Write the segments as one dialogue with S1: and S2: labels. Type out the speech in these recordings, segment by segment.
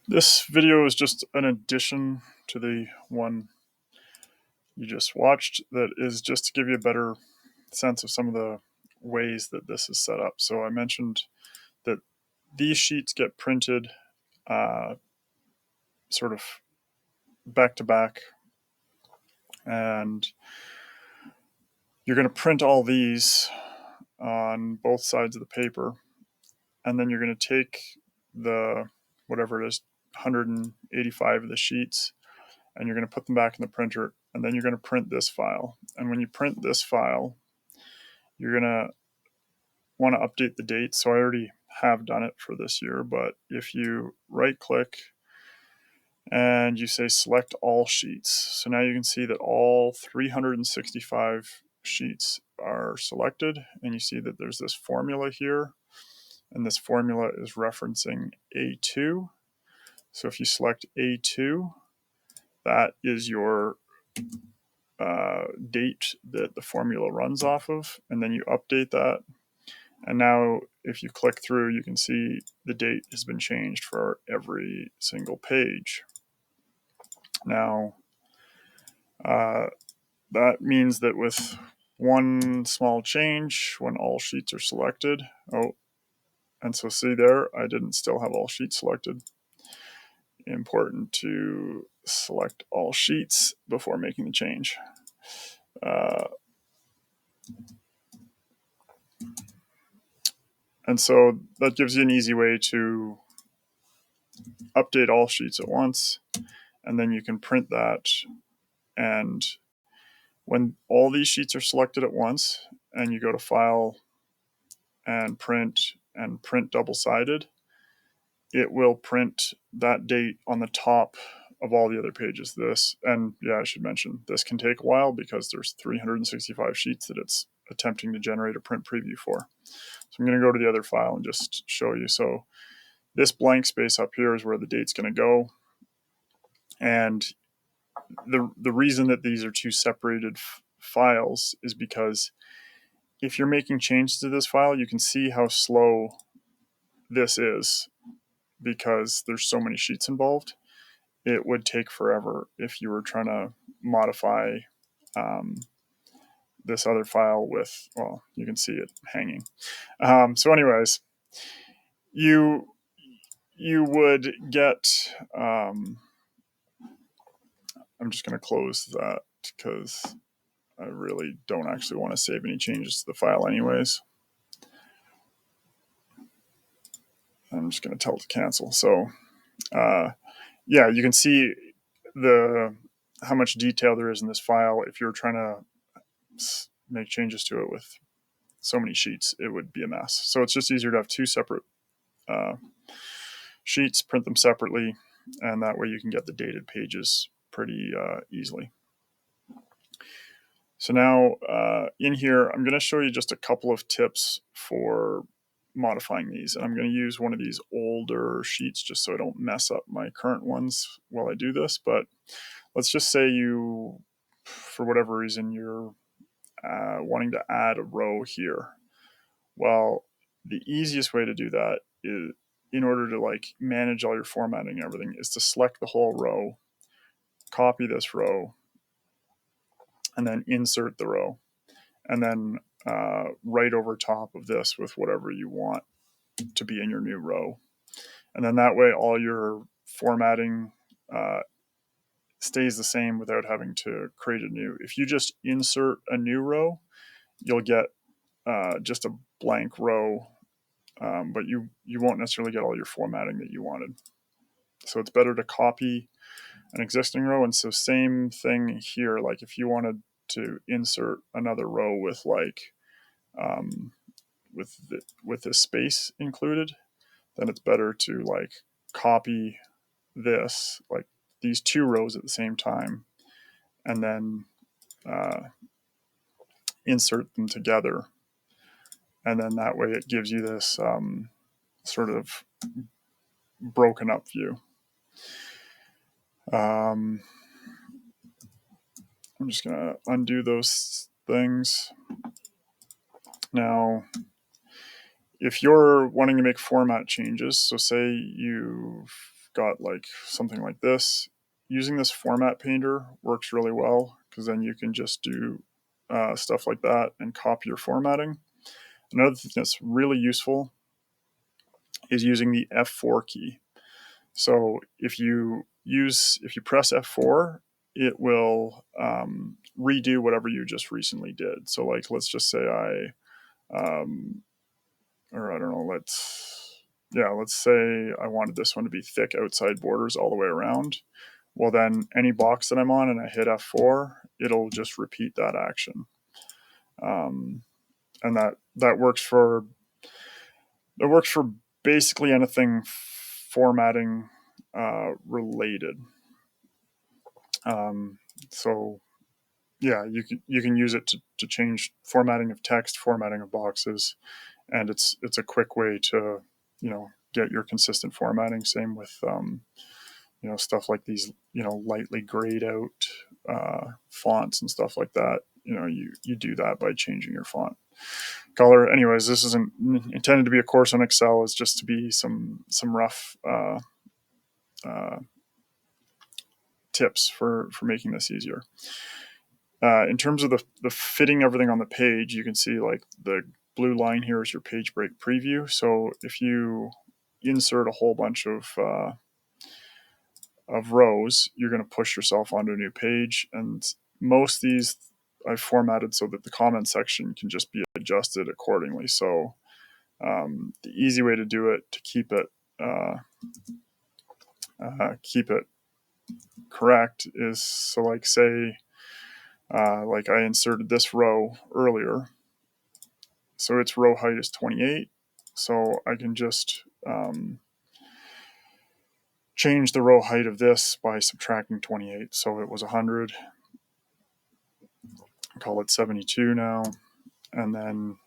S1: This video is just an addition to the one you just watched that is just to give you a better sense of some of the ways that this is set up. So I mentioned that these sheets get printed sort of back to back, and you're going to print all these on both sides of the paper, and then you're going to take the whatever it is 185 of the sheets, and you're going to put them back in the printer, and then you're going to print this file. And when you print this file, you're going to want to update the date. So I already have done it for this year, but if you right click and you say select all sheets, so now you can see that all 365 sheets are selected, and you see that there's this formula here, and this formula is referencing A2. So if you select A2, that is your date that the formula runs off of, and then you update that. And now if you click through, you can see the date has been changed for every single page. Now, that means that with one small change, when all sheets are selected, and so see there, I didn't still have all sheets selected. Important to select all sheets before making the change. And so that gives you an easy way to update all sheets at once, and then you can print that. And when all these sheets are selected at once and you go to File and print double-sided, it will print that date on the top of all the other pages. This, and yeah, I should mention, this can take a while because there's 365 sheets that it's attempting to generate a print preview for. So I'm going to go to the other file and just show you. So this blank space up here is where the date's going to go. And the reason that these are two separated files is because if you're making changes to this file, you can see how slow this is because there's so many sheets involved. It would take forever if you were trying to modify this other file with, well, you can see it hanging. So anyways, you would get, I'm just going to close that because I really don't actually want to save any changes to the file anyways. I'm just going to tell it to cancel. So yeah, you can see how much detail there is in this file. If you're trying to make changes to it with so many sheets, it would be a mess. So it's just easier to have two separate sheets, print them separately, and that way you can get the dated pages pretty easily. So now in here, I'm going to show you just a couple of tips for modifying these. And I'm going to use one of these older sheets just so I don't mess up my current ones while I do this. But let's just say you, for whatever reason, you're wanting to add a row here. Well, the easiest way to do that is, in order to like manage all your formatting and everything, is to select the whole row, copy this row, and then insert the row, and then right over top of this with whatever you want to be in your new row. And then that way all your formatting stays the same without having to create a new. If you just insert a new row, you'll get just a blank row, but you won't necessarily get all your formatting that you wanted. So it's better to copy an existing row. And so same thing here, like if you wanted to insert another row with like with this space included, then it's better to like copy this, like these two rows at the same time, and then insert them together. And then that way it gives you this sort of broken up view. I'm just going to undo those things. Now, if you're wanting to make format changes, so say you got like something like this, using this format painter works really well, because then you can just do stuff like that and copy your formatting. Another thing that's really useful is using the F4 key. So if you press F4, it will redo whatever you just recently did. So like, let's just say or I don't know, let's say I wanted this one to be thick outside borders all the way around. Well, then any box that I'm on and I hit F4, it'll just repeat that action. And that works for basically anything formatting related. So yeah, you can use it to change formatting of text, formatting of boxes, and it's a quick way to get your consistent formatting. Same with stuff like these lightly grayed out fonts and stuff like that. You do that by changing your font color. Anyways, this isn't intended to be a course on Excel. It's just to be some rough tips for making this easier. In terms of the fitting everything on the page, you can see like the blue line here is your page break preview. So if you insert a whole bunch of rows, you're going to push yourself onto a new page. And most of these I've formatted so that the comment section can just be adjusted accordingly. So the easy way to do it, to keep it correct, is so like say like I inserted this row earlier, so its row height is 28. So I can just change the row height of this by subtracting 28. So it was 100. Call it 72 now, and then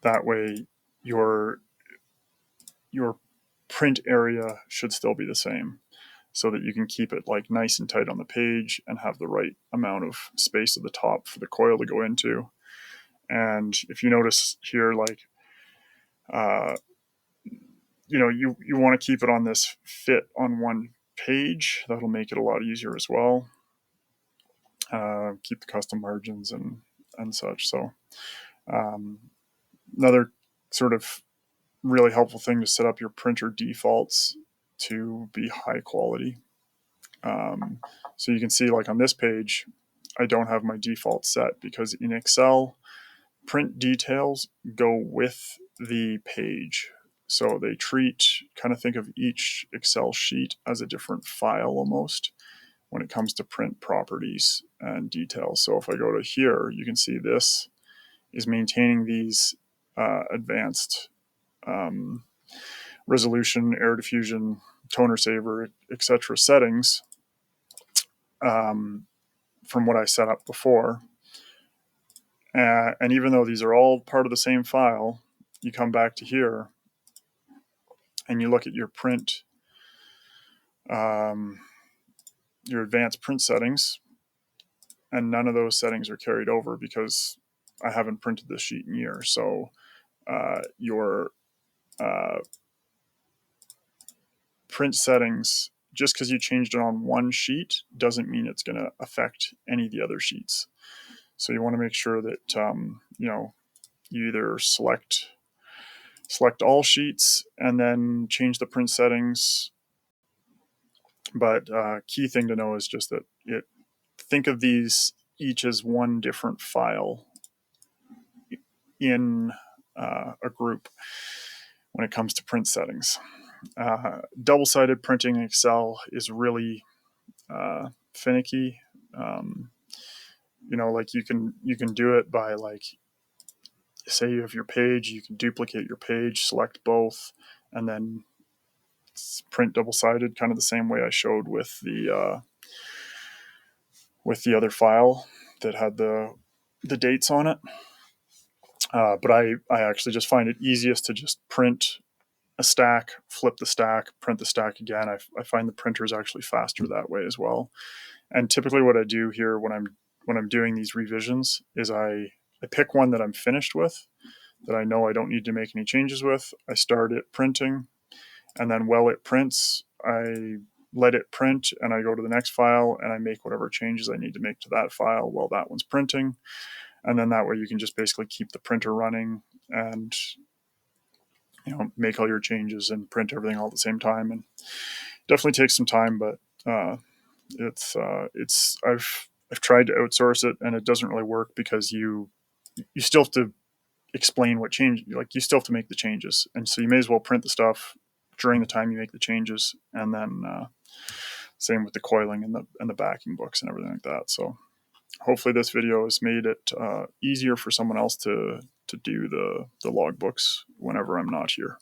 S1: that way your print area should still be the same, so that you can keep it like nice and tight on the page and have the right amount of space at the top for the coil to go into. And if you notice here, like you want to keep it on this fit on one page. That'll make it a lot easier as well. Keep the custom margins and such. So another sort of really helpful thing to set up your printer defaults to be high quality. So you can see like on this page, I don't have my default set, because in Excel, print details go with the page. So they think of each Excel sheet as a different file almost when it comes to print properties and details. So if I go to here, you can see this is maintaining these advanced resolution, air diffusion, toner saver, etc. settings from what I set up before. And even though these are all part of the same file, you come back to here and you look at your print, your advanced print settings, and none of those settings are carried over because I haven't printed this sheet in years. So your print settings, just because you changed it on one sheet, doesn't mean it's going to affect any of the other sheets. So you want to make sure that you either select all sheets and then change the print settings. But key thing to know is just that think of these each as one different file in a group when it comes to print settings. Double-sided printing in Excel is really finicky. Like you can do it by, like, say you have your page, you can duplicate your page, select both, and then print double-sided, kind of the same way I showed with the other file that had the dates on it. But I actually just find it easiest to just print a stack, flip the stack, print the stack again. I find the printer is actually faster that way as well. And typically what I do here when I'm doing these revisions is I pick one that I'm finished with, that I know I don't need to make any changes with. I start it printing, and then while it prints, I let it print, and I go to the next file and I make whatever changes I need to make to that file while that one's printing. And then that way you can just basically keep the printer running and make all your changes and print everything all at the same time. And definitely takes some time, but it's I've tried to outsource it, and it doesn't really work because you still have to explain what change, like you still have to make the changes, and so you may as well print the stuff during the time you make the changes, and then same with the coiling and the backing books and everything like that. So hopefully this video has made it easier for someone else to do the logbooks whenever I'm not here.